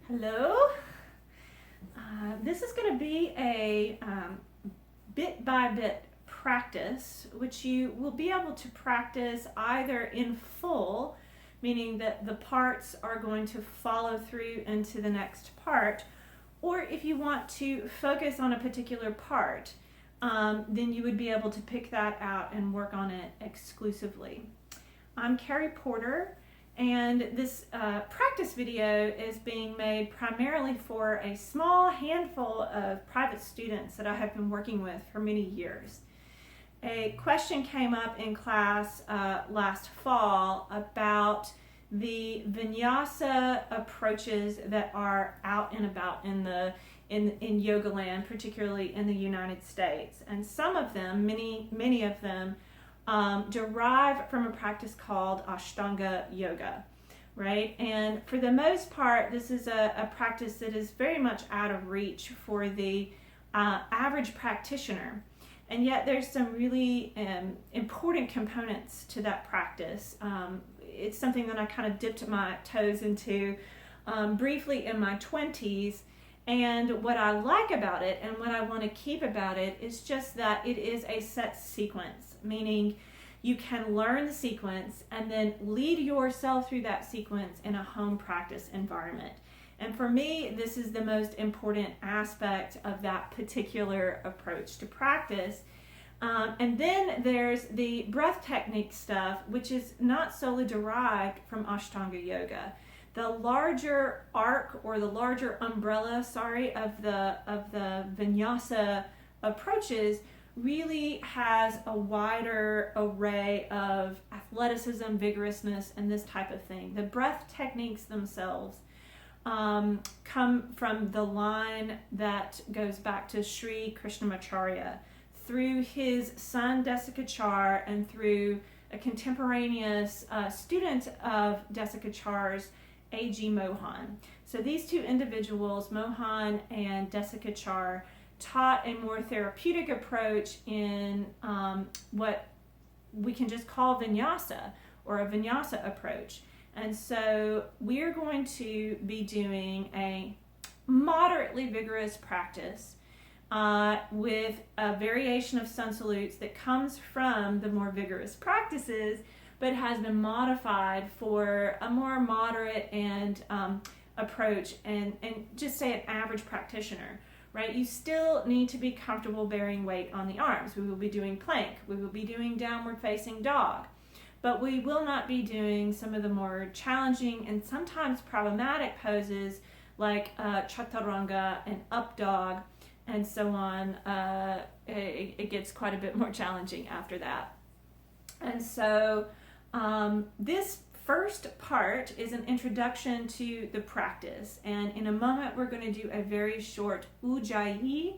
Hello. This is going to be a bit by bit practice, which you will be able to practice either in full, meaning that the parts are going to follow through into the next part, or if you want to focus on a particular part, then you would be able to pick that out and work on it exclusively. I'm Kerry Porter. And this practice video is being made primarily for a small handful of private students that I have been working with for many years. A question came up in class last fall about the Vinyasa approaches that are out and about in yoga land, particularly in the United States. And some of them, many of them, derive from a practice called Ashtanga yoga, right? And for the most part, this is a practice that is very much out of reach for the average practitioner. And yet there's some really important components to that practice. It's something that I kind of dipped my toes into briefly in my 20s. And what I like about it and what I want to keep about it is just that it is a set sequence, meaning you can learn the sequence and then lead yourself through that sequence in a home practice environment. And for me, this is the most important aspect of that particular approach to practice. And then there's the breath technique stuff, which is not solely derived from Ashtanga yoga. The larger arc or the larger umbrella, of the Vinyasa approaches really has a wider array of athleticism, vigorousness, and this type of thing. The breath techniques themselves come from the line that goes back to Sri Krishnamacharya through his son Desikachar and through a contemporaneous student of Desikachar's, A.G. Mohan. So these two individuals, Mohan and Desikachar, taught a more therapeutic approach in what we can just call Vinyasa, or a Vinyasa approach. And so we're going to be doing a moderately vigorous practice with a variation of sun salutes that comes from the more vigorous practices, but has been modified for a more moderate and approach and just say an average practitioner, right? You still need to be comfortable bearing weight on the arms. We will be doing plank. We will be doing downward facing dog. But we will not be doing some of the more challenging and sometimes problematic poses like chaturanga and up dog and so on. It gets quite a bit more challenging after that. And so this first part is an introduction to the practice, and in a moment we're going to do a very short ujjayi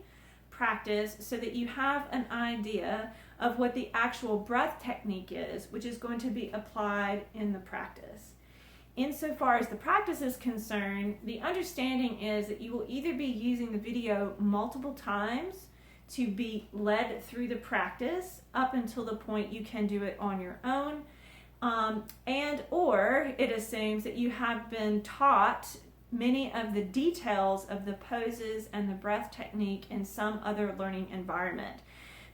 practice so that you have an idea of what the actual breath technique is, which is going to be applied in the practice. Insofar as the practice is concerned, the understanding is that you will either be using the video multiple times to be led through the practice up until the point you can do it on your own, and or it assumes that you have been taught many of the details of the poses and the breath technique in some other learning environment.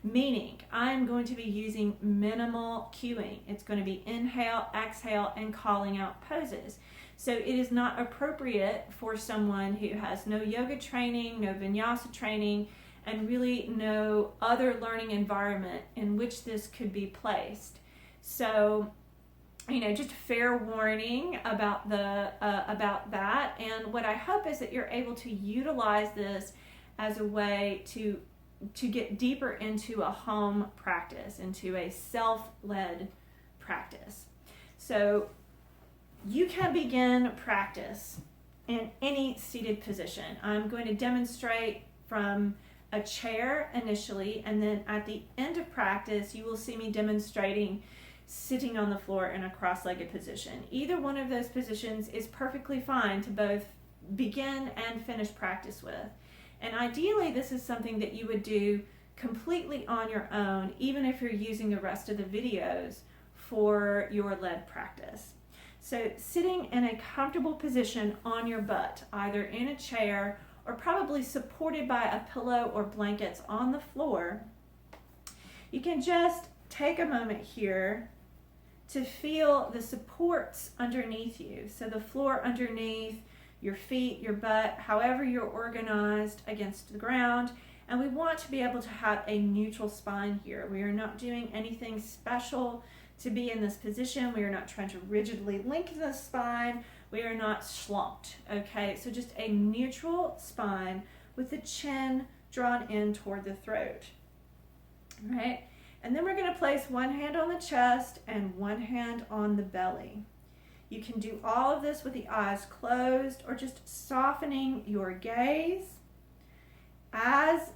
Meaning, I'm going to be using minimal cueing. It's going to be inhale, exhale, and calling out poses. So it is not appropriate for someone who has no yoga training, no vinyasa training, and really no other learning environment in which this could be placed. So, just fair warning about that. And what I hope is that you're able to utilize this as a way to get deeper into a home practice, into a self-led practice. So you can begin practice in any seated position. I'm going to demonstrate from a chair initially, and then at the end of practice, you will see me demonstrating sitting on the floor in a cross-legged position. Either one of those positions is perfectly fine to both begin and finish practice with. And ideally, this is something that you would do completely on your own, even if you're using the rest of the videos for your lead practice. So sitting in a comfortable position on your butt, either in a chair or probably supported by a pillow or blankets on the floor, you can just take a moment here to feel the supports underneath you. So the floor underneath, your feet, your butt, however you're organized against the ground. And we want to be able to have a neutral spine here. We are not doing anything special to be in this position. We are not trying to rigidly lengthen the spine. We are not slumped, okay? So just a neutral spine with the chin drawn in toward the throat, all right? And then we're gonna place one hand on the chest and one hand on the belly. You can do all of this with the eyes closed or just softening your gaze. As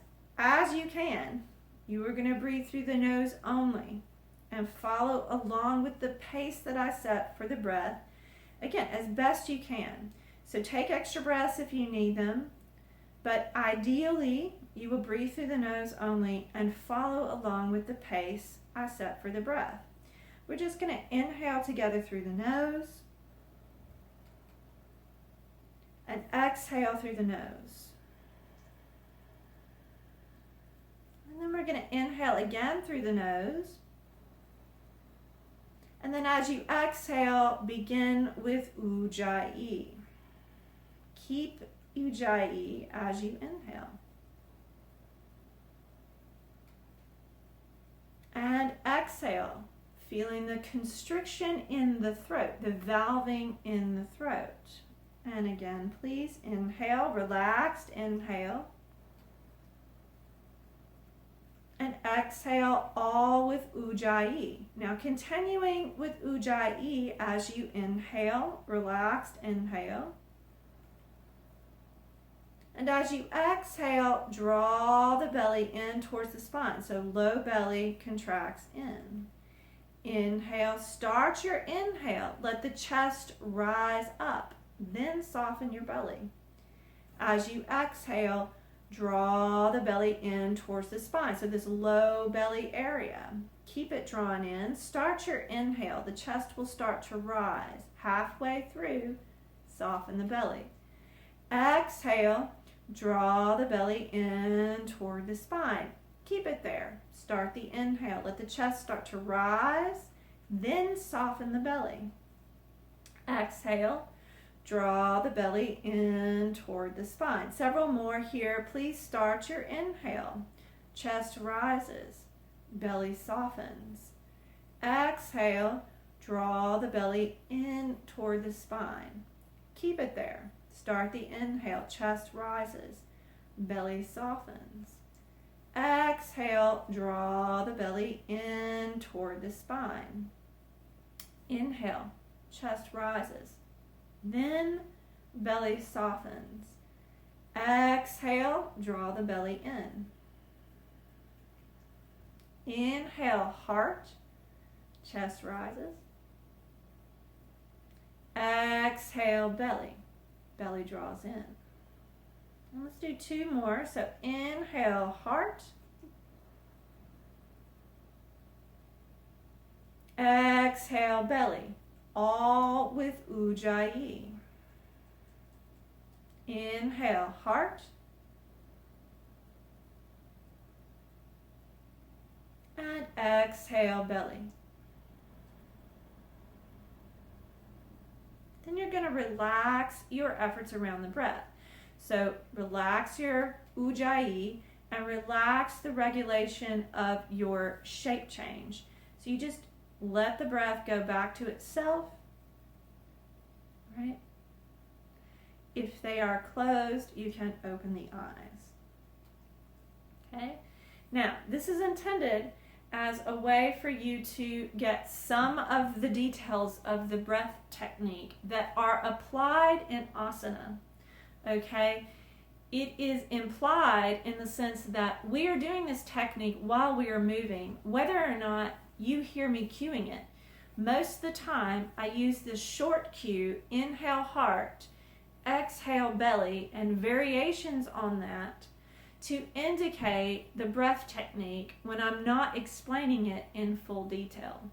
you can, you are gonna breathe through the nose only and follow along with the pace that I set for the breath. Again, as best you can. So take extra breaths if you need them, but ideally you will breathe through the nose only and follow along with the pace I set for the breath. We're just going to inhale together through the nose and exhale through the nose. And then we're going to inhale again through the nose. And then as you exhale, begin with Ujjayi. Keep Ujjayi as you inhale. And exhale, feeling the constriction in the throat, the valving in the throat. And again, please inhale, relaxed inhale. And exhale, all with Ujjayi. Now continuing with Ujjayi as you inhale, relaxed inhale. And as you exhale, draw the belly in towards the spine. So low belly contracts in. Inhale, start your inhale. Let the chest rise up. Then soften your belly. As you exhale, draw the belly in towards the spine. So this low belly area. Keep it drawn in. Start your inhale. The chest will start to rise. Halfway through, soften the belly. Exhale, draw the belly in toward the spine. Keep it there. Start the inhale. Let the chest start to rise. Then soften the belly. Exhale. Draw the belly in toward the spine. Several more here. Please start your inhale. Chest rises. Belly softens. Exhale. Draw the belly in toward the spine. Keep it there. Start the inhale. Chest rises. Belly softens. Exhale. Draw the belly in toward the spine. Inhale. Chest rises. Then belly softens. Exhale, draw the belly in. Inhale, heart, chest rises. Exhale, belly, belly draws in. And let's do two more. So inhale, heart. Exhale, belly. All with Ujjayi. Inhale, heart. And exhale, belly. Then you're going to relax your efforts around the breath. So relax your Ujjayi and relax the regulation of your shape change. So you just let the breath go back to itself, right? If they are closed, you can open the eyes. Okay? Now, this is intended as a way for you to get some of the details of the breath technique that are applied in asana. Okay? It is implied in the sense that we are doing this technique while we are moving, whether or not you hear me cueing it. Most of the time, I use this short cue, inhale heart, exhale belly, and variations on that to indicate the breath technique when I'm not explaining it in full detail.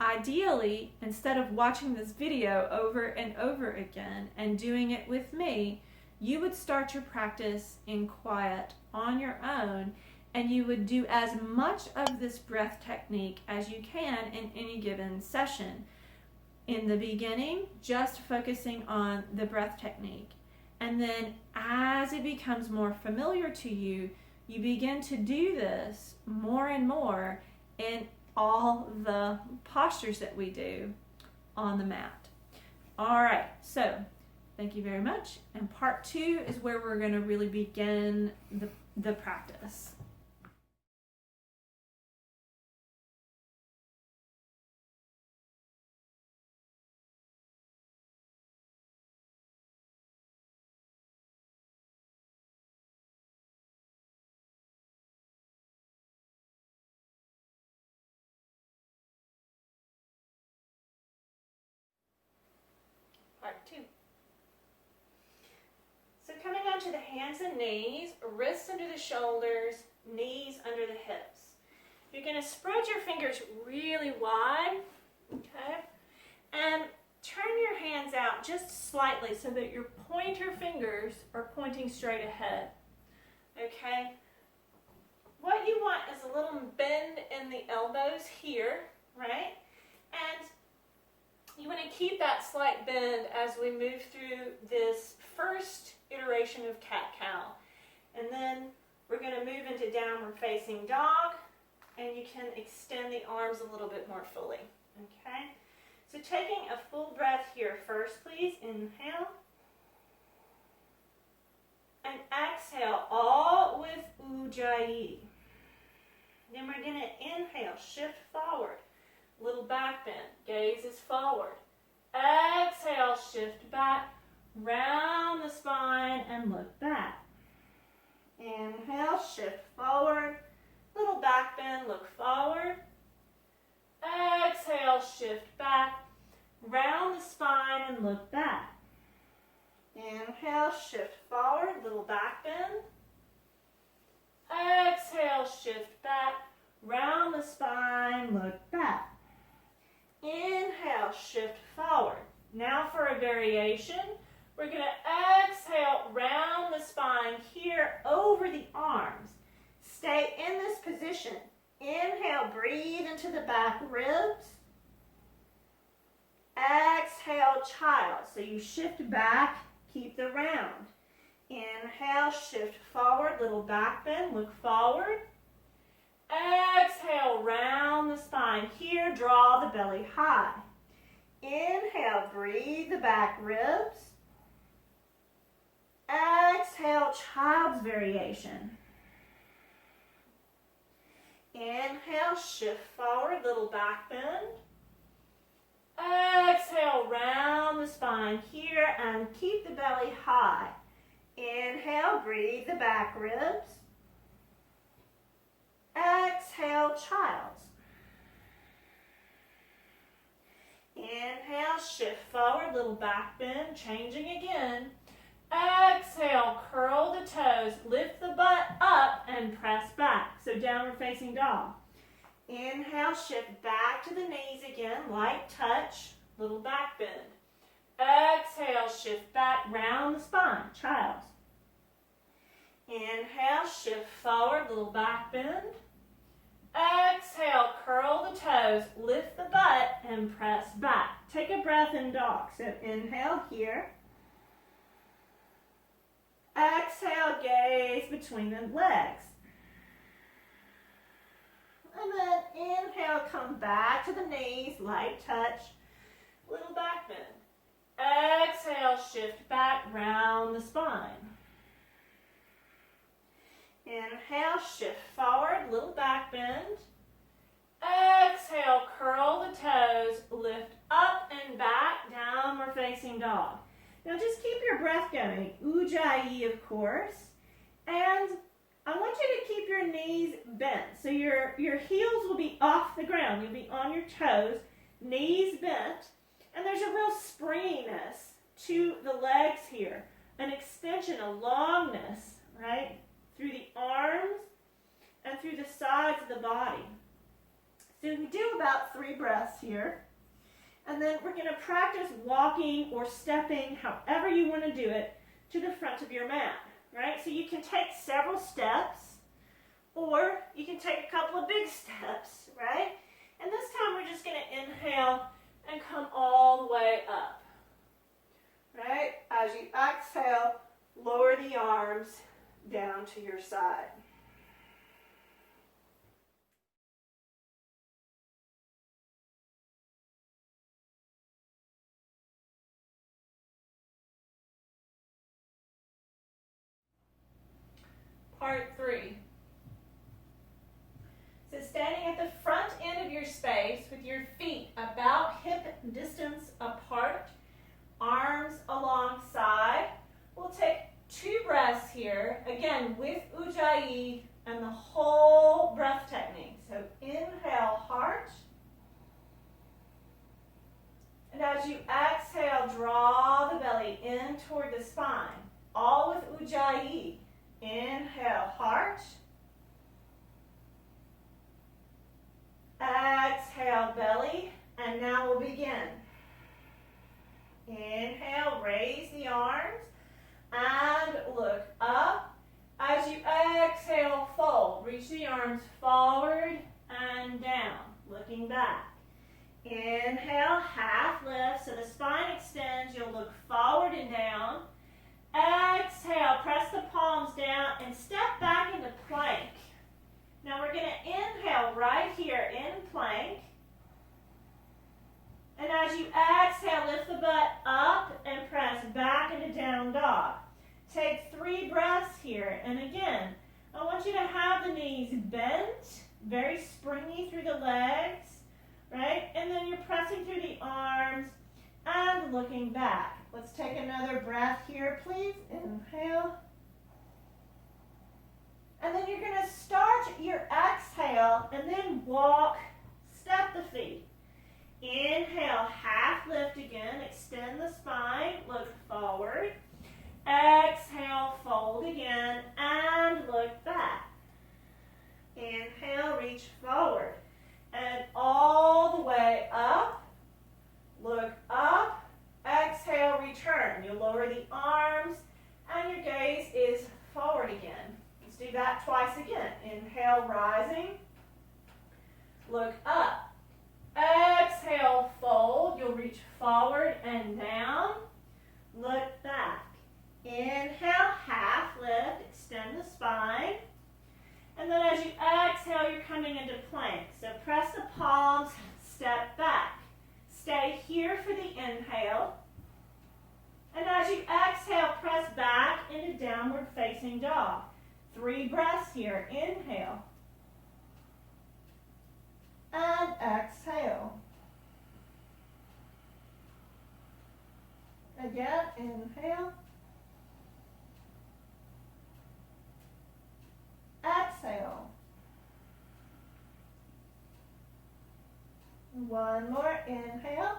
ideally, instead of watching this video over and over again and doing it with me, you would start your practice in quiet on your own, and you would do as much of this breath technique as you can in any given session. In the beginning, just focusing on the breath technique. And then as it becomes more familiar to you, you begin to do this more and more in all the postures that we do on the mat. All right, so thank you very much. And part 2 is where we're going to really begin the practice. Part 2. So coming onto the hands and knees, wrists under the shoulders, knees under the hips. You're going to spread your fingers really wide, okay? And turn your hands out just slightly so that your pointer fingers are pointing straight ahead, okay? What you want is a little bend in the elbows here, right? And you want to keep that slight bend as we move through this first iteration of cat-cow. And then we're going to move into downward facing dog, and you can extend the arms a little bit more fully, okay? So taking a full breath here first, please. Inhale. And exhale, all with Ujjayi. Then we're going to inhale, shift forward. Little back bend, gaze is forward. Exhale, shift back, round the spine and look back. Inhale, shift forward, little back bend, look forward. Exhale, shift back, round the spine and look back. Inhale, shift forward, little back bend. Exhale, shift back, round the spine, look back. Inhale, shift forward. Now for a variation, we're going to exhale, round the spine here over the arms. Stay in this position. Inhale, breathe into the back ribs. Exhale, child. So you shift back, keep the round. Inhale, shift forward, little back bend, look forward. Exhale, round the spine here, draw the belly high. Inhale, breathe the back ribs. Exhale, child's variation. Inhale, shift forward, little back bend. Exhale, round the spine here and keep the belly high. Inhale, breathe the back ribs. Exhale, child's. Inhale, shift forward, little back bend, changing again. Exhale, curl the toes, lift the butt up and press back. So downward facing dog. Inhale, shift back to the knees again, light touch, little back bend. Exhale, shift back, round the spine, child's. Inhale, shift forward, little back bend. Exhale, curl the toes, lift the butt and press back. Take a breath in dog. So inhale here. Exhale, gaze between the legs. And then inhale, come back to the knees, light touch, little back bend. Exhale, shift back, round the spine. Inhale, shift forward, little back bend. Exhale, curl the toes, lift up and back, downward facing dog. Now just keep your breath going, Ujjayi of course, and I want you to keep your knees bent. So your heels will be off the ground, you'll be on your toes, knees bent, and there's a real springiness to the legs here, an extension, a longness, right? Through the arms and through the sides of the body. So we do about 3 breaths here. And then we're going to practice walking or stepping, however you want to do it, to the front of your mat, right? So you can take several steps, or you can take a couple of big steps, right? And this time we're just going to inhale and come all the way up, right? As you exhale, lower the arms down to your side. Part 3. So standing at the front end of your space with your feet about hip distance apart, arms alongside. We'll take 2 breaths here, again with Ujjayi and the whole breath technique. So inhale, heart. And as you exhale, draw the belly in toward the spine, all with Ujjayi. Inhale, heart. Exhale, belly. And now we'll begin. Inhale, raise the arms and look up. As you exhale, fold. Reach the arms forward and down, looking back. Inhale, half lift, so the spine extends. You'll look forward and down. Exhale, press the palms down and step back into plank. Now we're going to inhale right here in plank. And as you exhale, lift the butt up and press back into down dog. Take 3 breaths here. And again, I want you to have the knees bent, very springy through the legs, right? And then you're pressing through the arms and looking back. Let's take another breath here, please. Inhale. And then you're going to start your exhale and then walk, step the feet. Inhale, half lift again, extend the spine, look forward. Exhale, fold again, and look back. Inhale, reach forward. And all the way up, look up. Exhale, return. You lower the arms, and your gaze is forward again. Let's do that twice again. Inhale, rising. Look up. Exhale, fold. You'll reach forward and down. Look back. Inhale, half lift. Extend the spine. And then as you exhale, you're coming into plank. So press the palms, step back. Stay here for the inhale. And as you exhale, press back into downward facing dog. 3 breaths here. Inhale. And exhale. Again, inhale. Exhale. One more. Inhale.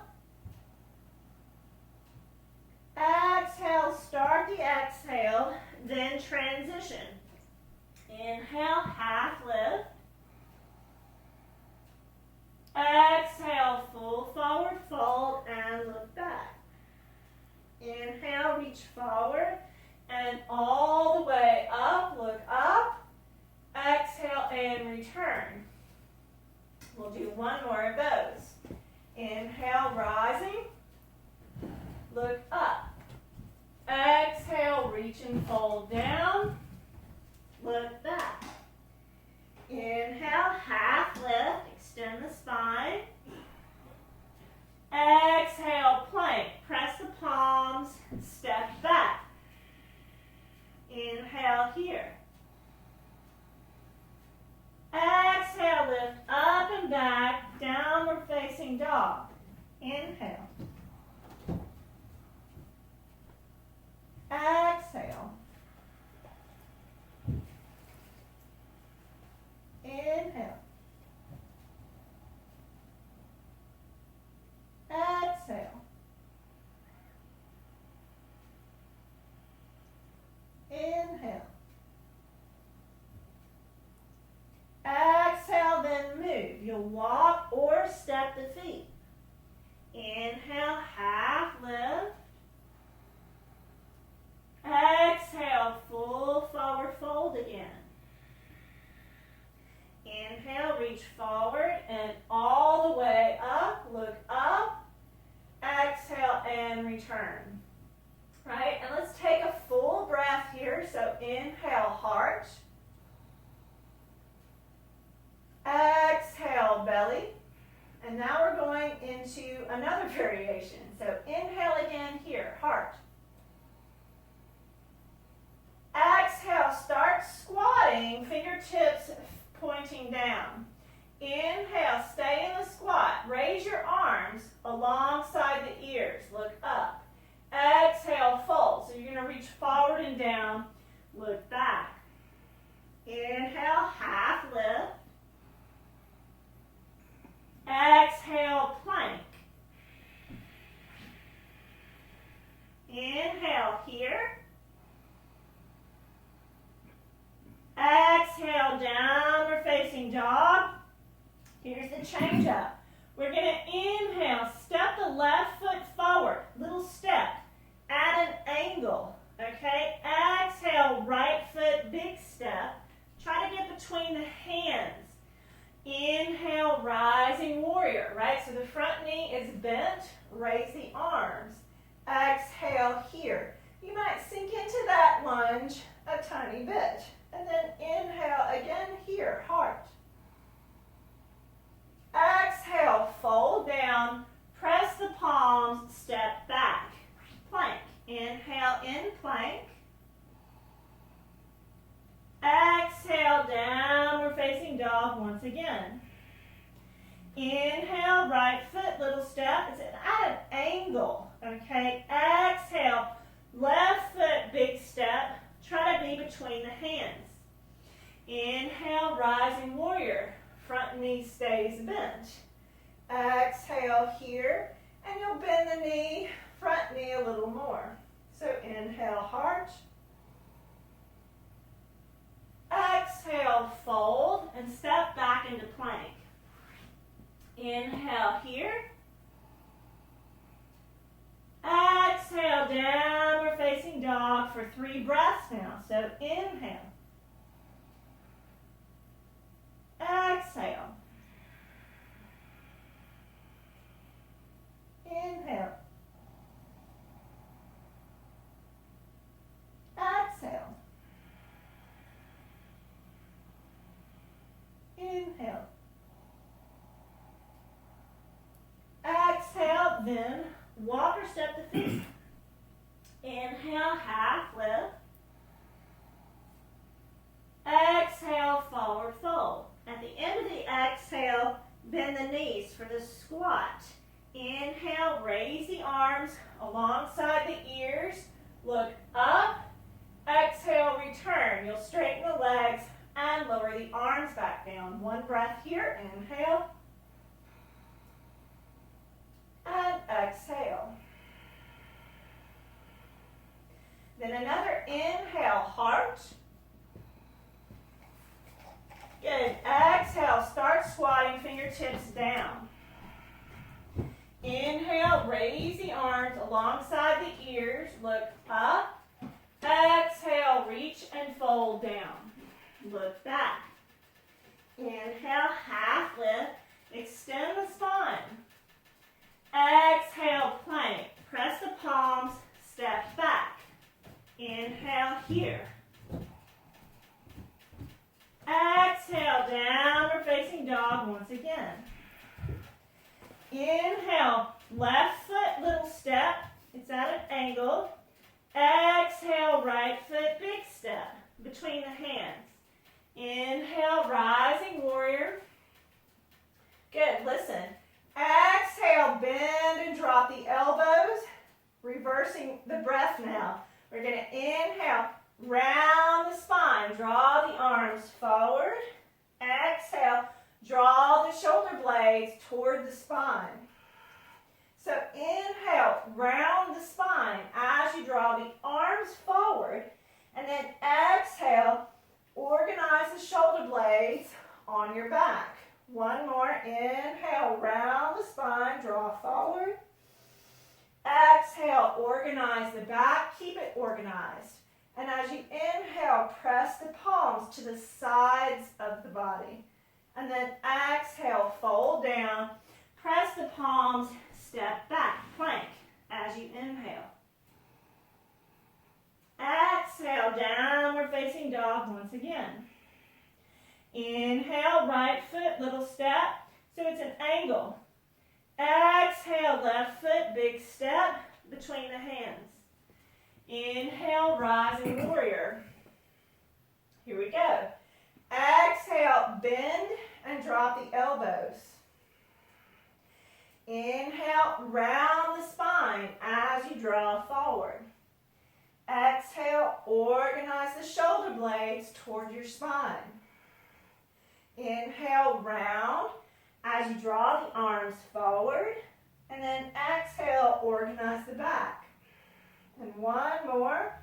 Exhale. Start the exhale, then transition. Inhale, half lift. Exhale, full forward fold and look back. Inhale, reach forward and all the way up, look up. Exhale and return. We'll do one more of those. Inhale, rising. Look up. Exhale, reach and fold down. Look back. Inhale, half lift. Extend the spine. Exhale, plank. Press the palms. Step back. Inhale here. Exhale, lift up and back, downward facing dog. Inhale. Exhale. Inhale. Exhale. Inhale here. Exhale, downward facing dog. Here's the change up. We're going to inhale, step the left foot forward, little step, at an angle, okay? Exhale, right foot, big step. Try to get between the hands. Inhale, rising warrior, right? So the front knee is bent, raise the arms. Exhale here. You might sink into that lunge a tiny bit. And then inhale again here, heart. Exhale, fold down, press the palms, step back. Plank. Inhale in plank. Exhale, downward facing dog once again. Inhale, right foot, little step. It's at an angle, okay? Exhale, left foot, big step. Try to be between the hands. Inhale, rising warrior. Front knee stays bent. Exhale here, and you'll bend the knee, front knee a little more. So inhale, heart. Exhale, fold, and step back into plank. Inhale here. Exhale, downward facing dog for 3 breaths now. So inhale. Exhale. Inhale. Exhale. Inhale. Exhale, then walk or step the feet. Inhale, half lift. Exhale, forward fold. At the end of the exhale, bend the knees for the squat. Inhale, raise the arms alongside the ears. Look up. Exhale, return. You'll straighten the legs and lower the arms back down. 1 breath here. Inhale. And exhale. Then another inhale, heart. Good. Exhale, start squatting, fingertips down. Inhale, raise the arms alongside the ears. Look up. Exhale, reach and fold down. Look back. Inhale, half lift. Extend the spine. Exhale, plank. Press the palms, step back. Inhale here. Exhale, downward facing dog once again. Inhale, left foot, little step. It's at an angle. Exhale, right foot, big step between the hands. Inhale, rising warrior. Good, listen. Exhale, bend and drop the elbows. Reversing the breath now. We're going to inhale, round the spine. Draw the arms forward. Exhale, draw the shoulder blades toward the spine. So inhale, round the spine as you draw the arms forward. And then exhale, organize the shoulder blades on your back. 1 more. Inhale, round the spine, draw forward. Exhale, organize the back, keep it organized. And as you inhale, press the palms to the sides of the body. And then exhale, fold down, press the palms, step back, plank, as you inhale. Exhale, downward facing dog once again. Inhale, right foot, little step. So it's an angle. Exhale, left foot, big step between the hands. Inhale, rising warrior. Here we go. Exhale, bend and drop the elbows. Inhale, round the spine as you draw forward. Exhale, organize the shoulder blades toward your spine. Inhale, round as you draw the arms forward. And then exhale, organize the back. And one more.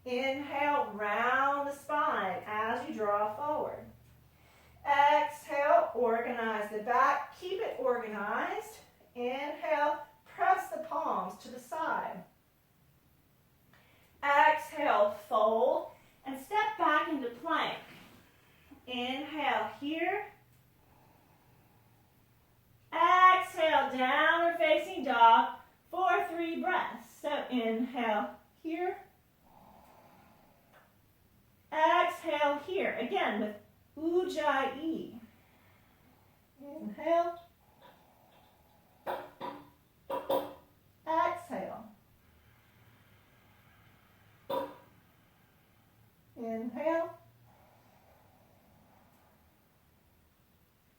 Inhale, round the spine as you draw forward. Exhale, organize the back. Keep it organized. Inhale, press the palms to the side. Exhale, fold, and step back into plank. Inhale here. Exhale, downward facing dog for 3 breaths. So inhale here. Exhale here. Again with Ujjayi. Inhale. Exhale. Inhale.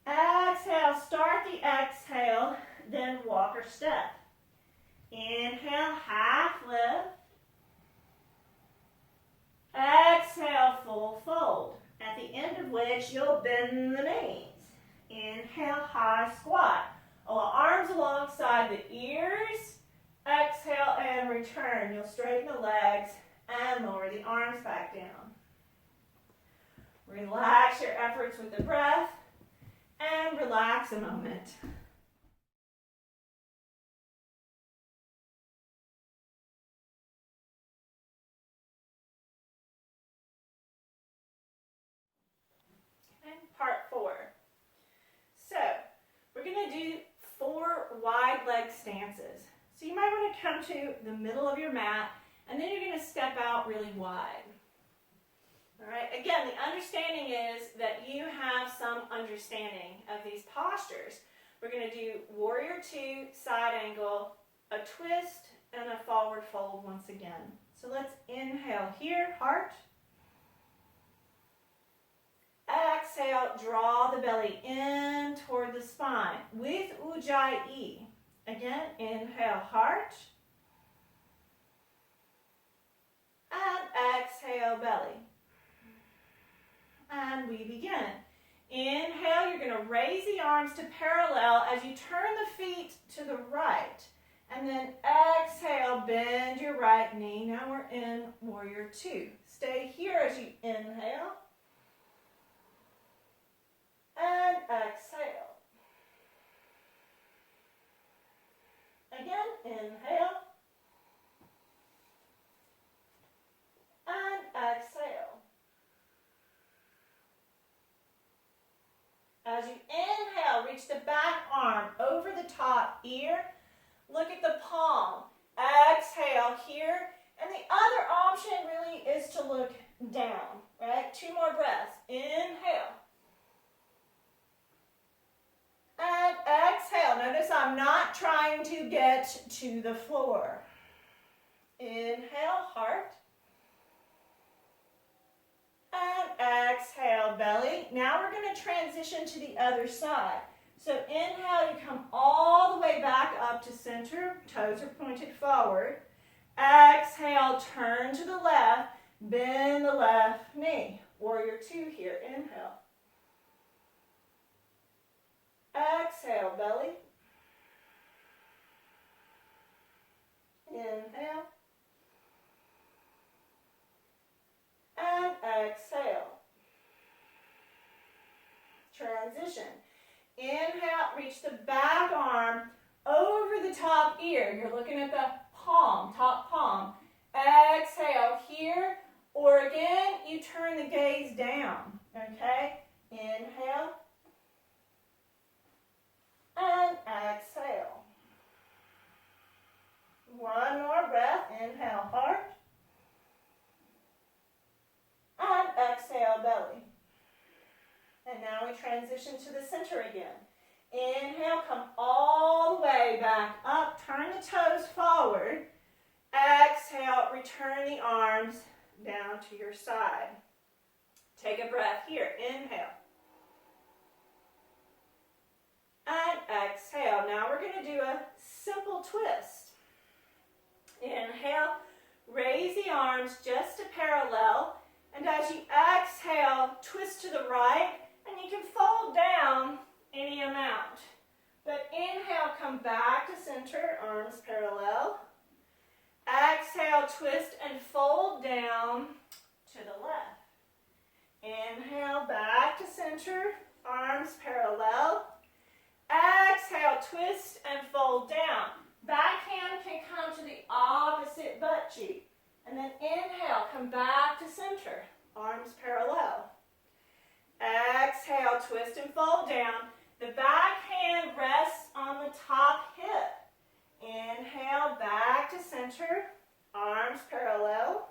Exhale. Start the exhale, then walk or step. Inhale, half lift. Exhale, full fold. At the end of which you'll bend the knees. Inhale, high squat. Arms alongside the ears. Exhale and return. You'll straighten the legs and lower the arms back down. Relax your efforts with the breath and relax a moment. And part 4. So, we're going to do 4 wide leg stances. So you might want to come to the middle of your mat, and then you're going to step out really wide. All right, again, the understanding is that you have some understanding of these postures. We're going to do warrior 2, side angle, a twist, and a forward fold once again. So let's inhale here, heart. Exhale, draw the belly in toward the spine with Ujjayi. Again, inhale, heart. And exhale, belly. And we begin. Inhale, you're going to raise the arms to parallel as you turn the feet to the right. And then exhale, bend your right knee. Now we're in warrior 2. Stay here as you inhale. And exhale. Again, inhale. And exhale. As you inhale, reach the back arm over the top ear. Look at the palm. Exhale here. And the other option really is to look down, right? 2 more breaths. Inhale. And exhale. Notice I'm not trying to get to the floor. Inhale, heart. And exhale, belly. Now we're going to transition to the other side. So inhale, you come all the way back up to center. Toes are pointed forward. Exhale, turn to the left. Bend the left knee. Warrior 2 here. Inhale. Exhale, belly. Inhale. And exhale. Transition. Inhale, reach the back arm over the top ear. You're looking at the palm, top palm. Exhale here, or again, you turn the gaze down, okay? Inhale. And exhale. One more breath. Inhale, heart. And exhale, belly. And now we transition to the center again. Inhale, come all the way back up. Turn the toes forward. Exhale, return the arms down to your side. Take a breath here. Inhale. And exhale. Now we're going to do a simple twist. Inhale, raise the arms just to parallel. And as you exhale, twist to the right. And you can fold down any amount. But inhale, come back to center, arms parallel. Exhale, twist and fold down to the left. Inhale, back to center, arms parallel. Exhale, twist and fold down. Back hand can come to the opposite butt cheek. And then inhale, come back to center, arms parallel. Exhale, twist and fold down. The back hand rests on the top hip. Inhale, back to center, arms parallel.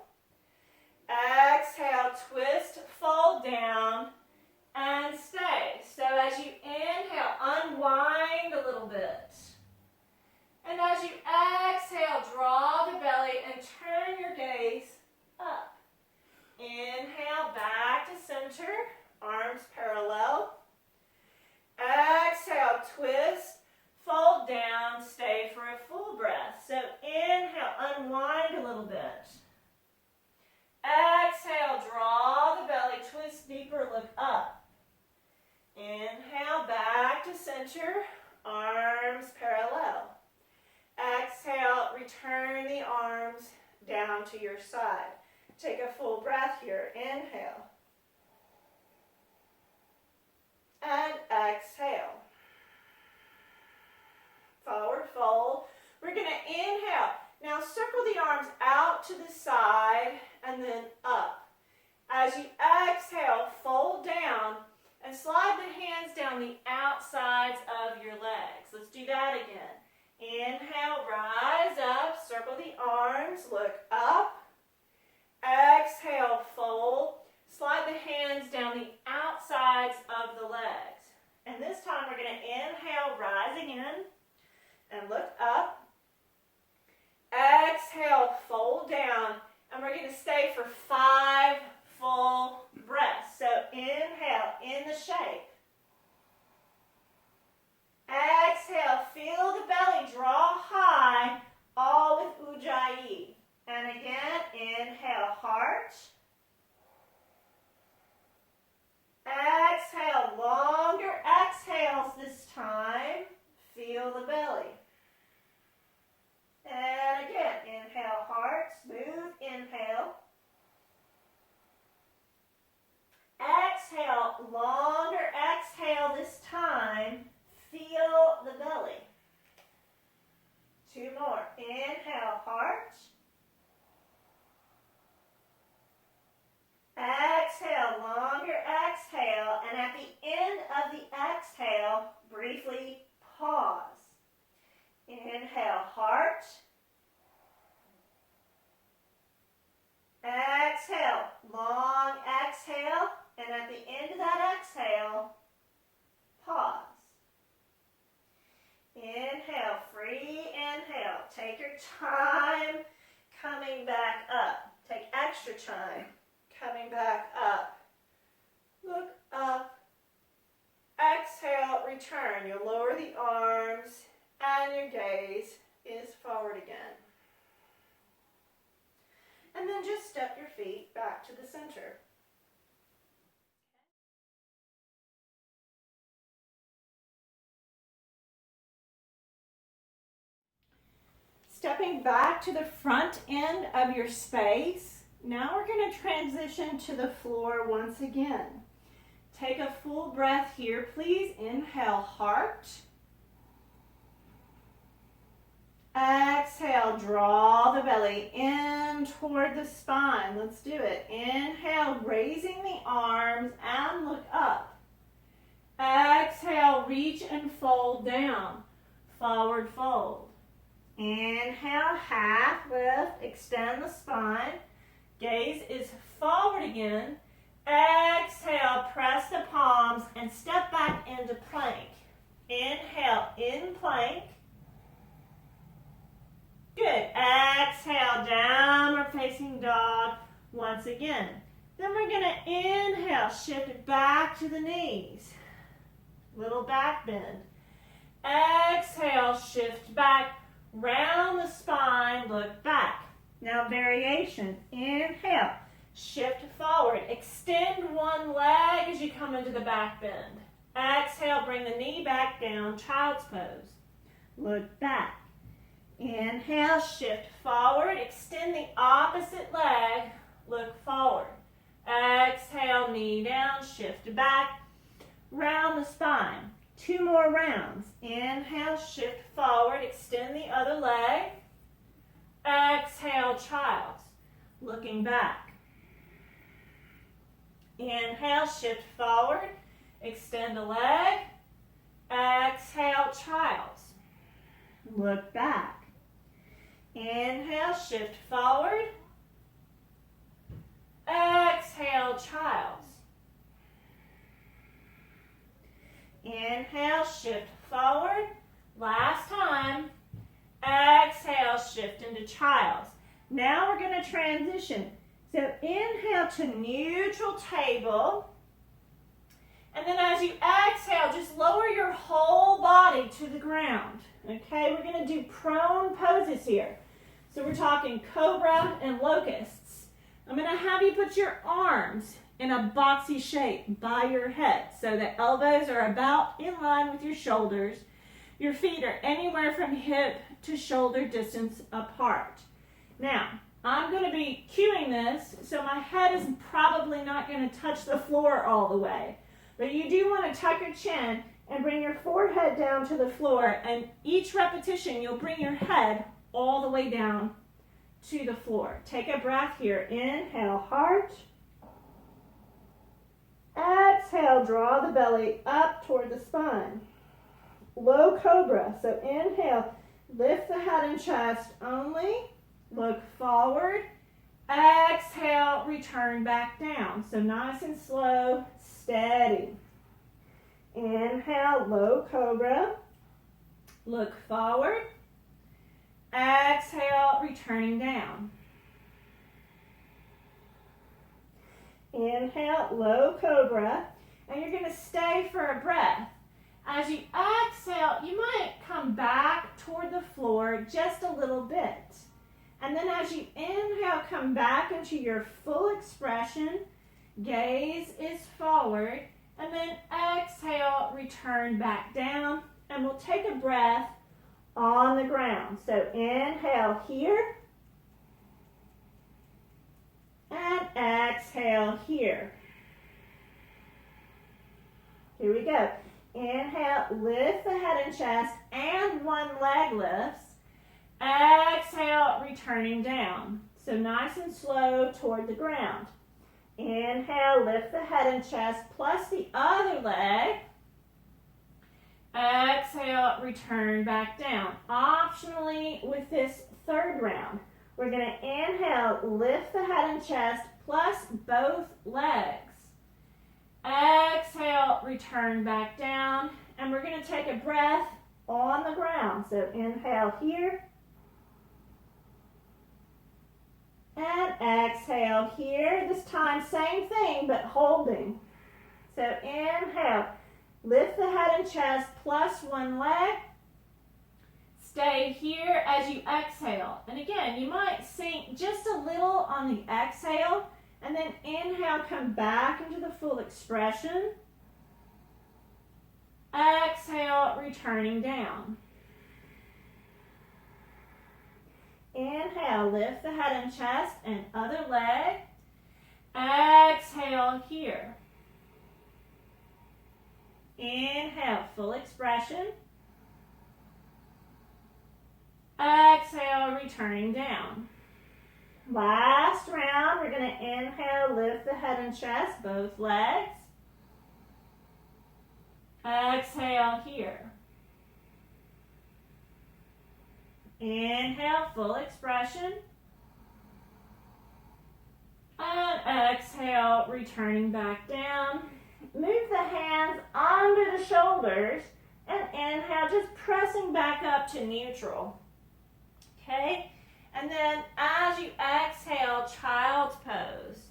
Exhale, twist, fold down, and stay. So as you inhale, unwind a little bit. And as you exhale, draw the belly and turn your gaze up. Inhale, back to center, arms parallel. Exhale, twist, fold down, stay for a full breath. So inhale, unwind a little bit. Exhale, draw the belly, twist deeper, look up. Inhale, back to center, arms parallel. Exhale, return the arms down to your side. Take a full breath here. Inhale. And exhale. Forward fold. We're going to inhale. Now circle the arms out to the side and then up. As you exhale, fold down and slide the hands down the outsides of your legs. Let's do that again. Inhale, rise up, circle the arms, look up. Exhale, fold. Slide the hands down the outsides of the legs. And this time we're going to inhale, rising in, and look up. Exhale, fold down, and we're going to stay for 5 full breaths. So inhale, in the shape. Exhale, feel the belly draw high, all with Ujjayi. And again, inhale, heart. Exhale, longer exhales this time. Feel the belly. And again, inhale, heart, smooth inhale. Exhale, longer exhale this time. Feel the belly. 2 more. Inhale, heart. Exhale, longer exhale. And at the end of the exhale, briefly pause. Inhale, heart. Exhale, long exhale. And at the end of that exhale, pause. Inhale, free inhale. Take your time coming back up. Take extra time coming back up. Look up. Exhale, return. You'll lower the arms and your gaze is forward again. And then just step your feet back to the center. Stepping back to the front end of your space, now we're going to transition to the floor once again. Take a full breath here. Please inhale, heart. Exhale, draw the belly in toward the spine. Let's do it. Inhale, raising the arms and look up. Exhale, reach and fold down. Forward fold. Inhale, half lift, extend the spine. Gaze is forward again. Exhale, press the palms and step back into plank. Inhale, in plank. Good. Exhale, downward facing dog once again. Then we're going to inhale, shift back to the knees. Little back bend. Exhale, shift back. Round the spine, look back. Now variation. Inhale, shift forward. Extend one leg as you come into the back bend. Exhale, bring the knee back down, child's pose. Look back. Inhale, shift forward, extend the opposite leg, look forward. Exhale, knee down, shift back, round the spine. 2 more rounds. Inhale, shift forward, extend the other leg. Exhale, child's, looking back. Inhale, shift forward, extend the leg. Exhale, child's, look back. Inhale, shift forward. Exhale, child's. Inhale, shift forward. Last time. Exhale, shift into child's. Now we're going to transition. So inhale to neutral table. And then as you exhale, just lower your whole body to the ground. Okay, we're going to do prone poses here. So we're talking cobra and locusts. I'm going to have you put your arms in a boxy shape by your head. So the elbows are about in line with your shoulders. Your feet are anywhere from hip to shoulder distance apart. Now, I'm going to be cueing this, so my head is probably not going to touch the floor all the way. But you do want to tuck your chin and bring your forehead down to the floor, and each repetition you'll bring your head all the way down to the floor. Take a breath here. Inhale, heart. Exhale, draw the belly up toward the spine. Low cobra. So inhale, lift the head and chest only. Look forward. Exhale, return back down. So nice and slow, steady. Inhale, low cobra. Look forward. Exhale, returning down. Inhale, low cobra. And you're going to stay for a breath. As you exhale, you might come back toward the floor just a little bit. And then as you inhale, come back into your full expression. Gaze is forward. And then exhale, return back down. And we'll take a breath on the ground. So inhale here. And exhale here. Here we go. Inhale, lift the head and chest, and one leg lifts. Exhale, returning down. So nice and slow toward the ground. Inhale, lift the head and chest, plus the other leg. Exhale, return back down. Optionally, with this third round, we're going to inhale, lift the head and chest, plus both legs. Exhale, return back down. And we're going to take a breath on the ground. So inhale here. And exhale here. This time, same thing, but holding. So inhale, lift the head and chest, plus one leg. Stay here as you exhale. And again, you might sink just a little on the exhale. And then inhale, come back into the full expression. Exhale, returning down. Inhale, lift the head and chest and other leg. Exhale here. Inhale, full expression. Exhale, returning down. Last round, we're going to inhale, lift the head and chest, both legs. Exhale here. Inhale, full expression. And exhale, returning back down. Move the hands under the shoulders and inhale, just pressing back up to neutral. Okay? And then as you exhale, child's pose.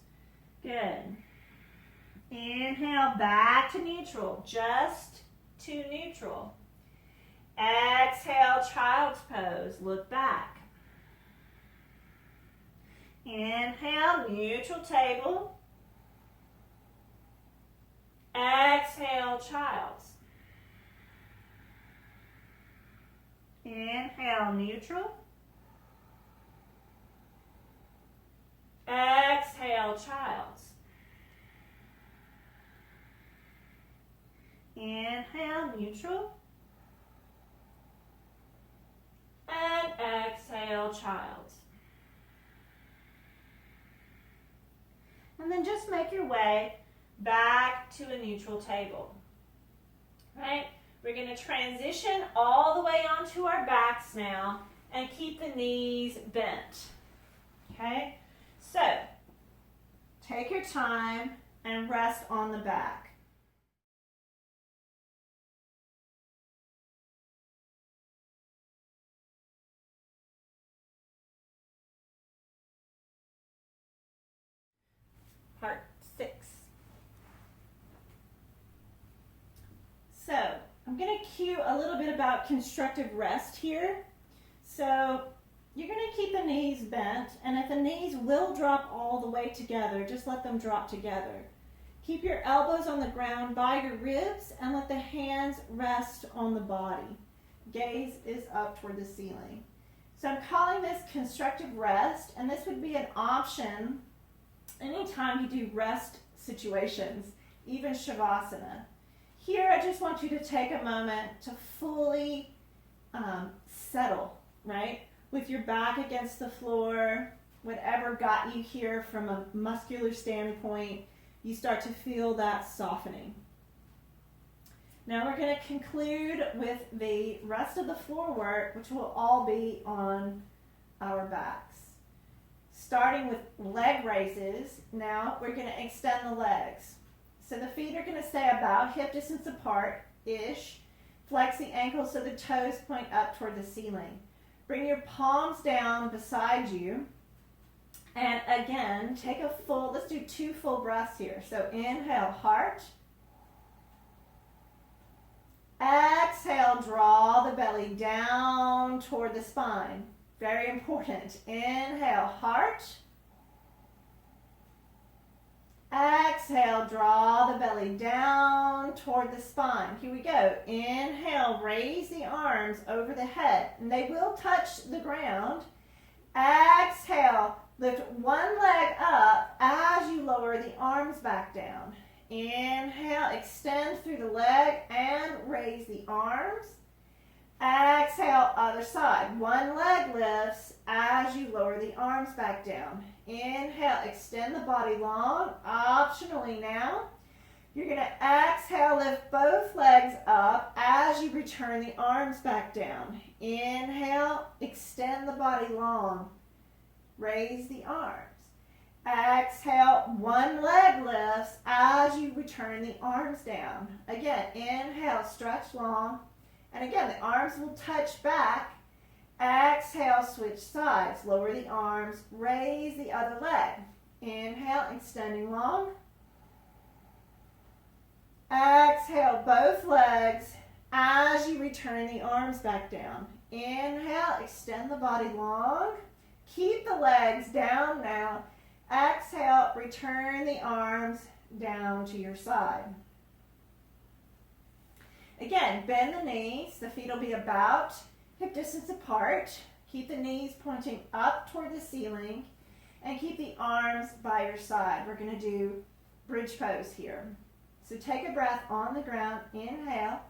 Good. Inhale, back to neutral, just to neutral. Exhale, child's pose, look back. Inhale, neutral table. Exhale, child's. Inhale, neutral. exhale, child's. Inhale, neutral. And exhale, child's. And then just make your way back to a neutral table. Right? We're going to transition all the way onto our backs now and keep the knees bent. Okay? So, take your time and rest on the back. Part 6. So, I'm going to cue a little bit about constructive rest here. So, you're going to keep the knees bent, and if the knees will drop all the way together, just let them drop together. Keep your elbows on the ground by your ribs and let the hands rest on the body. Gaze is up toward the ceiling. So I'm calling this constructive rest, and this would be an option anytime you do rest situations, even Shavasana. Here I just want you to take a moment to fully settle, right? With your back against the floor, whatever got you here from a muscular standpoint, you start to feel that softening. Now we're going to conclude with the rest of the floor work, which will all be on our backs. Starting with leg raises, now we're going to extend the legs. So the feet are going to stay about hip distance apart-ish. Flex the ankles so the toes point up toward the ceiling. Bring your palms down beside you. And again, take a full, let's do 2 full breaths here. So inhale, heart. Exhale, draw the belly down toward the spine. Very important. Inhale, heart. Exhale, draw the belly down toward the spine. Here we go. Inhale, raise the arms over the head, and they will touch the ground. Exhale, lift one leg up as you lower the arms back down. Inhale, extend through the leg and raise the arms. Exhale, other side. One leg lifts as you lower the arms back down. Inhale, extend the body long. Optionally now, you're going to exhale, lift both legs up as you return the arms back down. Inhale, extend the body long. Raise the arms. Exhale, one leg lifts as you return the arms down. Again, inhale, stretch long. And again, the arms will touch back. Exhale, switch sides. Lower the arms, raise the other leg. Inhale, extending long. Exhale, both legs as you return the arms back down. Inhale, extend the body long. Keep the legs down now. Exhale, return the arms down to your side. Again, bend the knees. The feet will be about hip distance apart. Keep the knees pointing up toward the ceiling. And keep the arms by your side. We're going to do bridge pose here. So take a breath on the ground. Inhale.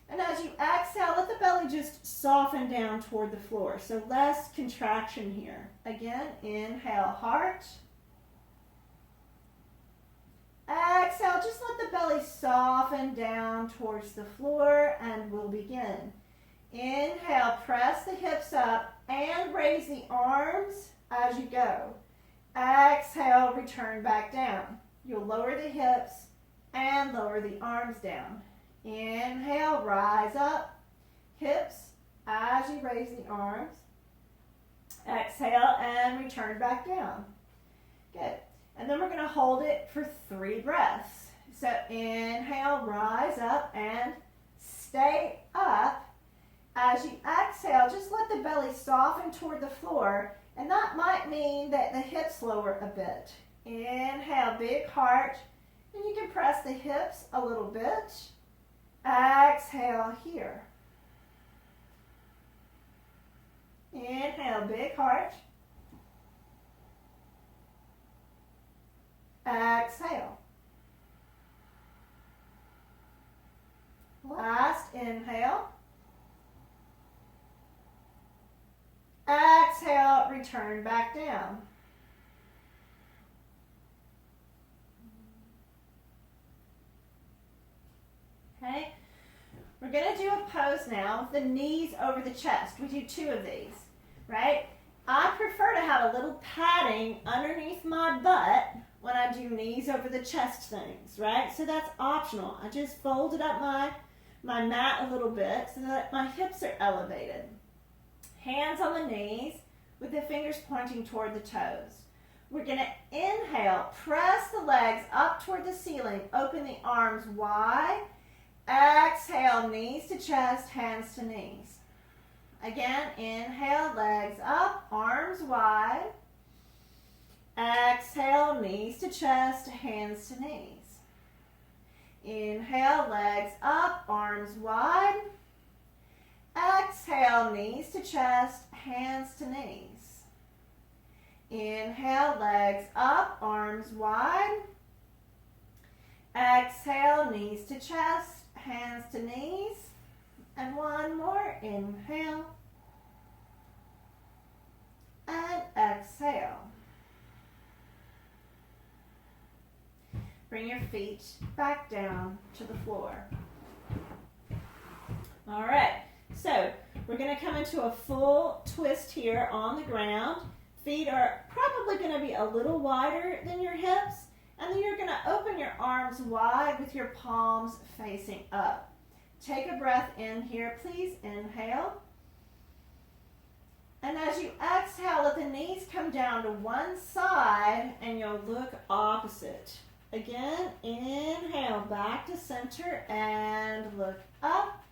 And as you exhale, let the belly just soften down toward the floor. So less contraction here. Again, inhale, heart. Exhale, just let the belly soften down towards the floor, and we'll begin. Inhale, press the hips up and raise the arms as you go. Exhale, return back down. You'll lower the hips and lower the arms down. Inhale, rise up, hips as you raise the arms. Exhale and return back down. Good. And then we're going to hold it for 3 breaths. So inhale, rise up and stay up. As you exhale, just let the belly soften toward the floor, and that might mean that the hips lower a bit. Inhale, big heart, and you can press the hips a little bit. Exhale here. Inhale, big heart. and turn back down. Okay, we're going to do a pose now with the knees over the chest. We do 2 of these, right? I prefer to have a little padding underneath my butt when I do knees over the chest things, right? So that's optional. I just folded up my mat a little bit so that my hips are elevated. Hands on the knees with the fingers pointing toward the toes. We're going to inhale, press the legs up toward the ceiling, open the arms wide. Exhale, knees to chest, hands to knees. Again, inhale, legs up, arms wide. Exhale, knees to chest, hands to knees. Inhale, legs up, arms wide. Exhale, knees to chest, hands to knees. Inhale, legs up, arms wide. Exhale, knees to chest, hands to knees. And one more, inhale. And exhale. Bring your feet back down to the floor. All right, so we're going to come into a full twist here on the ground. Feet are probably going to be a little wider than your hips, and then you're going to open your arms wide with your palms facing up. Take a breath in here, please. Inhale. And as you exhale, let the knees come down to one side and you'll look opposite. Again, inhale, back to center and look up.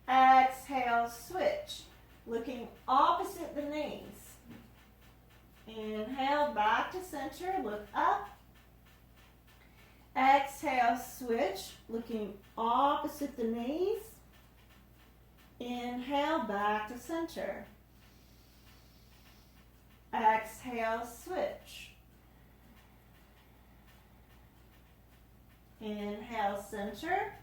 Exhale, switch. Looking opposite the knees. Inhale, back to center, look up. Exhale, switch, looking opposite the knees. Inhale, back to center. Exhale, switch. Inhale, center.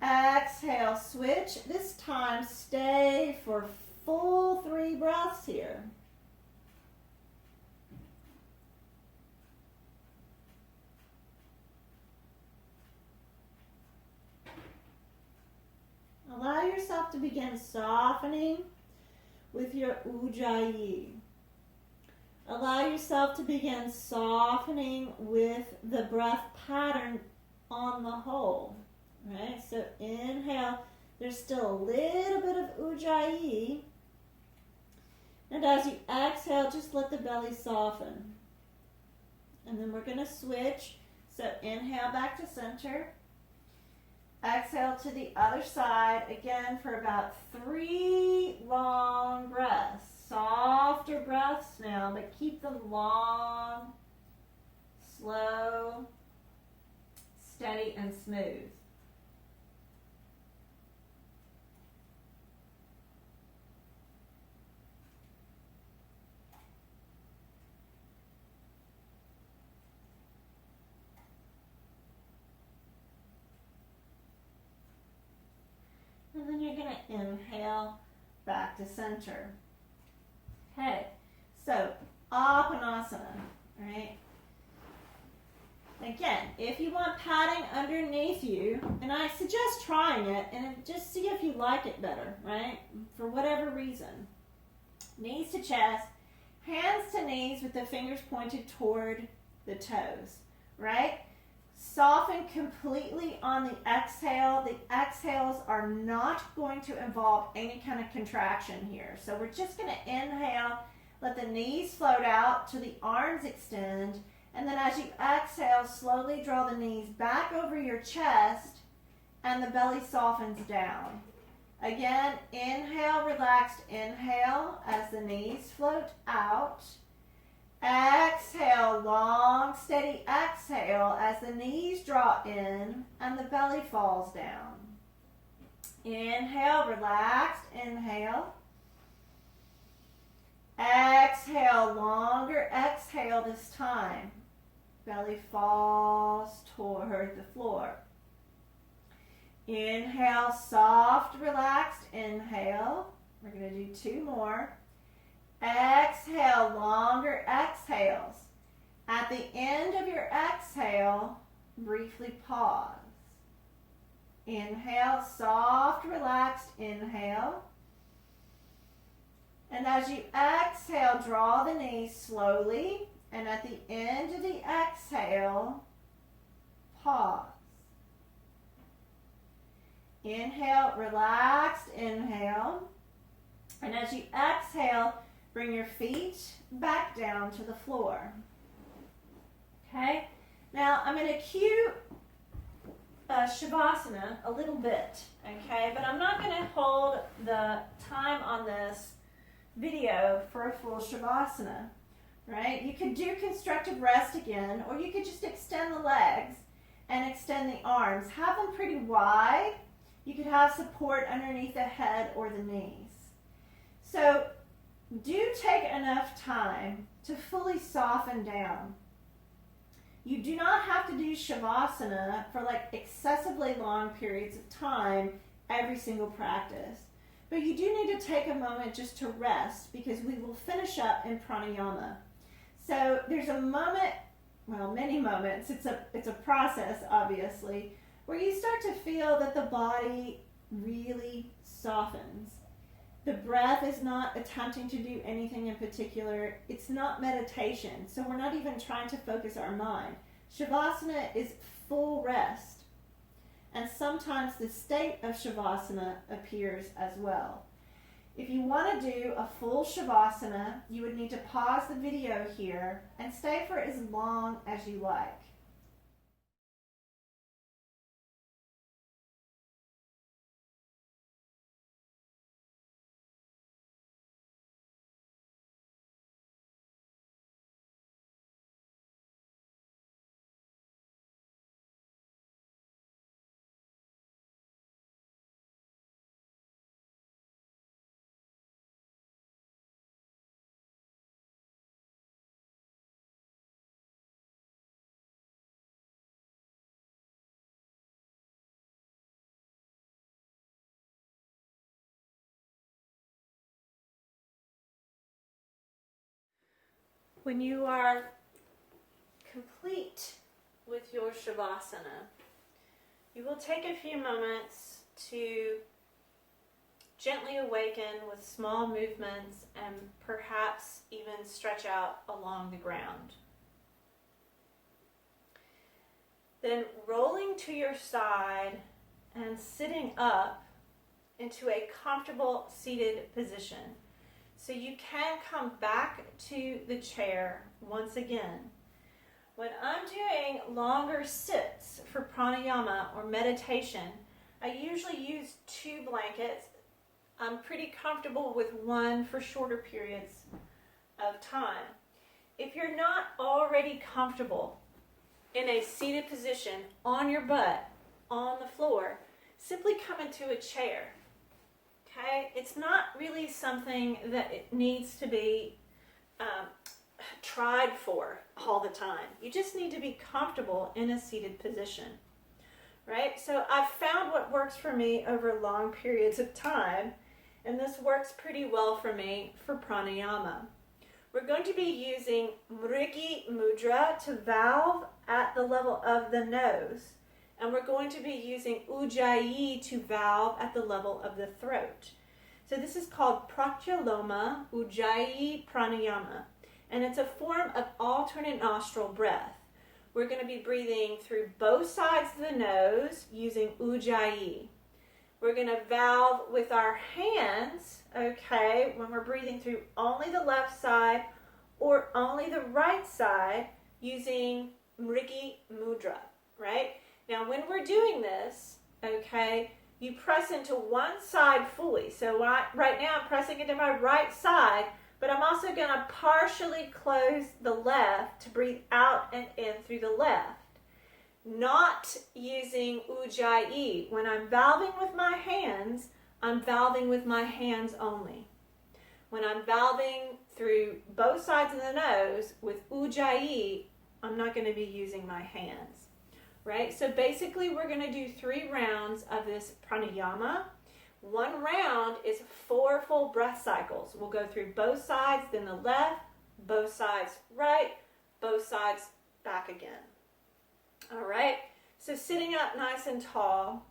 Exhale, switch. This time, stay for full 3 breaths here. Allow yourself to begin softening with your ujjayi. Allow yourself to begin softening with the breath pattern on the whole. Right? So inhale, there's still a little bit of ujjayi. And as you exhale, just let the belly soften. And then we're going to switch. So inhale back to center. Exhale to the other side, again for about 3 long breaths. Softer breaths now, but keep them long, slow, steady, and smooth. And then you're going to inhale back to center. Okay, so Apanasana, right? Again, if you want padding underneath you, and I suggest trying it and just see if you like it better, right? For whatever reason. Knees to chest, hands to knees with the fingers pointed toward the toes, right? Soften completely on the exhale. The exhales are not going to involve any kind of contraction here. So we're just going to inhale, let the knees float out to the arms extend, and then as you exhale, slowly draw the knees back over your chest and the belly softens down. Again, inhale, relaxed inhale as the knees float out. Exhale, long, steady exhale as the knees draw in and the belly falls down. Inhale, relaxed, inhale. Exhale, longer exhale this time. Belly falls toward the floor. Inhale, soft, relaxed, inhale. We're going to do 2 more. Exhale, longer exhales. At the end of your exhale, briefly pause. Inhale, soft, relaxed inhale. And as you exhale, draw the knees slowly. And at the end of the exhale, pause. Inhale, relaxed inhale. And as you exhale, bring your feet back down to the floor. Okay? Now, I'm going to cue Shavasana a little bit, okay? But I'm not going to hold the time on this video for a full Shavasana, right? You could do constructive rest again, or you could just extend the legs and extend the arms. Have them pretty wide. You could have support underneath the head or the knees. So do take enough time to fully soften down. You do not have to do Shavasana for like excessively long periods of time every single practice. But you do need to take a moment just to rest, because we will finish up in Pranayama. So there's a moment, well, many moments, it's a process obviously, where you start to feel that the body really softens. The breath is not attempting to do anything in particular. It's not meditation, so we're not even trying to focus our mind. Shavasana is full rest. And sometimes the state of Shavasana appears as well. If you want to do a full Shavasana, you would need to pause the video here and stay for as long as you like. When you are complete with your Shavasana, you will take a few moments to gently awaken with small movements and perhaps even stretch out along the ground. Then rolling to your side and sitting up into a comfortable seated position. So you can come back to the chair once again. When I'm doing longer sits for pranayama or meditation, I usually use 2 blankets. I'm pretty comfortable with 1 for shorter periods of time. If you're not already comfortable in a seated position on your butt, on the floor, simply come into a chair. Okay, it's not really something that it needs to be tried for all the time. You just need to be comfortable in a seated position, right? So I've found what works for me over long periods of time, and this works pretty well for me for pranayama. We're going to be using Mrigi Mudra to valve at the level of the nose. And we're going to be using Ujjayi to valve at the level of the throat. So this is called Pratyaloma Ujjayi Pranayama. And it's a form of alternate nostril breath. We're going to be breathing through both sides of the nose using Ujjayi. We're going to valve with our hands, okay, when we're breathing through only the left side or only the right side using Mrigi Mudra, right? Now, when we're doing this, okay, you press into one side fully. So right now I'm pressing into my right side, but I'm also going to partially close the left to breathe out and in through the left. Not using Ujjayi. When I'm valving with my hands, I'm valving with my hands only. When I'm valving through both sides of the nose with Ujjayi, I'm not going to be using my hands. Right? So basically we're going to do 3 rounds of this pranayama One round is 4 full breath cycles. We'll go through both sides, then the left, both sides right, both sides back again. All right, so sitting up nice and tall,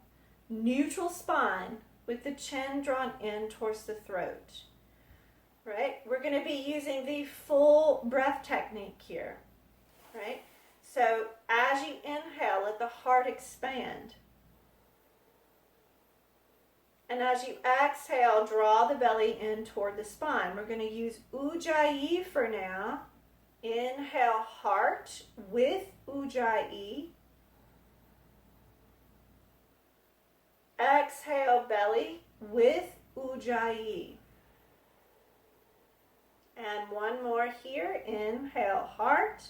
neutral spine with the chin drawn in towards the throat. Right, we're going to be using the full breath technique here. Right, so as you inhale, let the heart expand. And as you exhale, draw the belly in toward the spine. We're going to use Ujjayi for now. Inhale, heart with Ujjayi. Exhale, belly with Ujjayi. And one more here. Inhale, heart.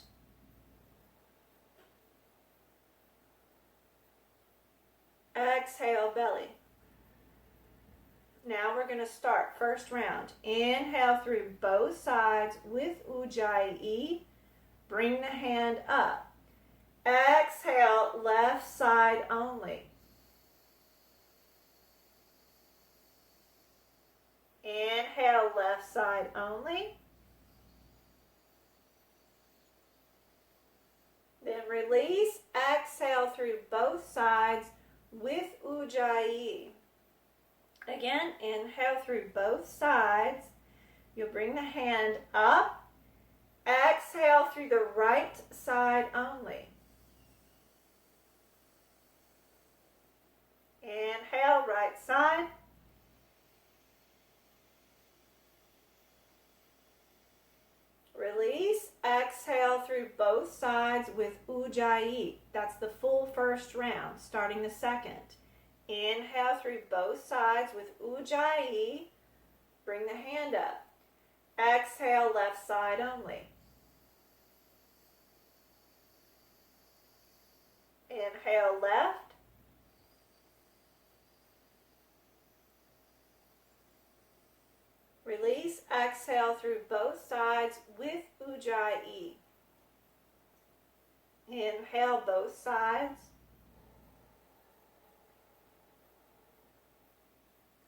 Exhale, belly. Now we're going to start first round. Inhale through both sides with Ujjayi. Bring the hand up. Exhale, left side only. Inhale, left side only. Then release. Exhale through both sides with Ujjayi. Again, inhale through both sides. You'll bring the hand up. Exhale through the right side only. Inhale, right side. Release. Exhale through both sides with Ujjayi. That's the full first round, starting the second. Inhale through both sides with Ujjayi. Bring the hand up. Exhale, left side only. Inhale, left. Release. Exhale through both sides with Ujjayi. Inhale, both sides.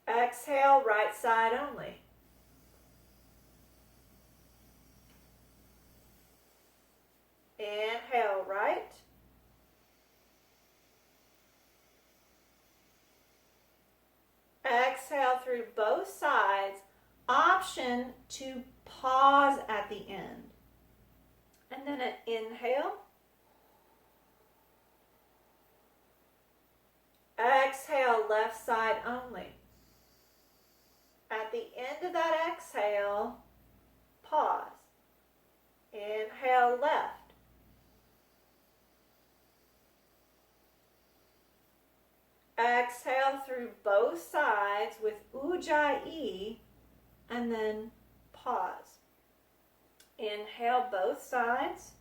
Exhale, right side only. Inhale, right. Exhale through both sides. Option to pause at the end. And then an inhale. Exhale, left side only. At the end of that exhale, pause. Inhale, left. Exhale through both sides with Ujjayi, and then pause. Inhale, both sides.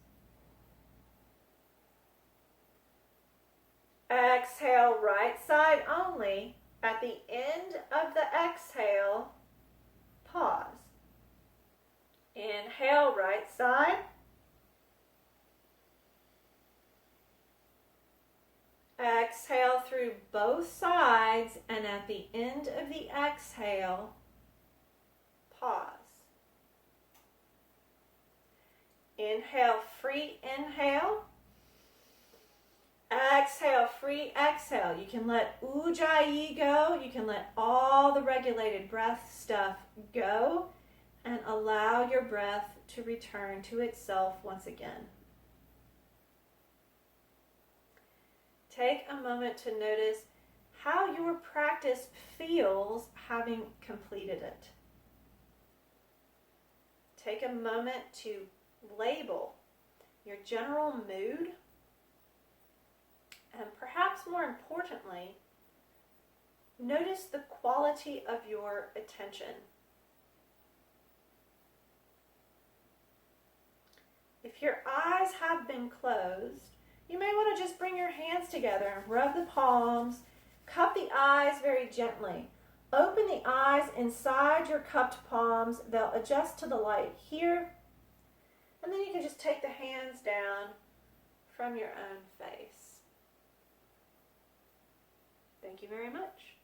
Exhale, right side only. At the end of the exhale, pause. Inhale, right side. Exhale through both sides, and at the end of the exhale, pause. Inhale, free inhale. Exhale, free exhale. You can let Ujjayi go. You can let all the regulated breath stuff go and allow your breath to return to itself once again. Take a moment to notice how your practice feels having completed it. Take a moment to label your general mood, and perhaps more importantly, notice the quality of your attention. If your eyes have been closed, you may want to just bring your hands together and rub the palms, cup the eyes very gently. Open the eyes inside your cupped palms. They'll adjust to the light here. And then you can just take the hands down from your own face. Thank you very much.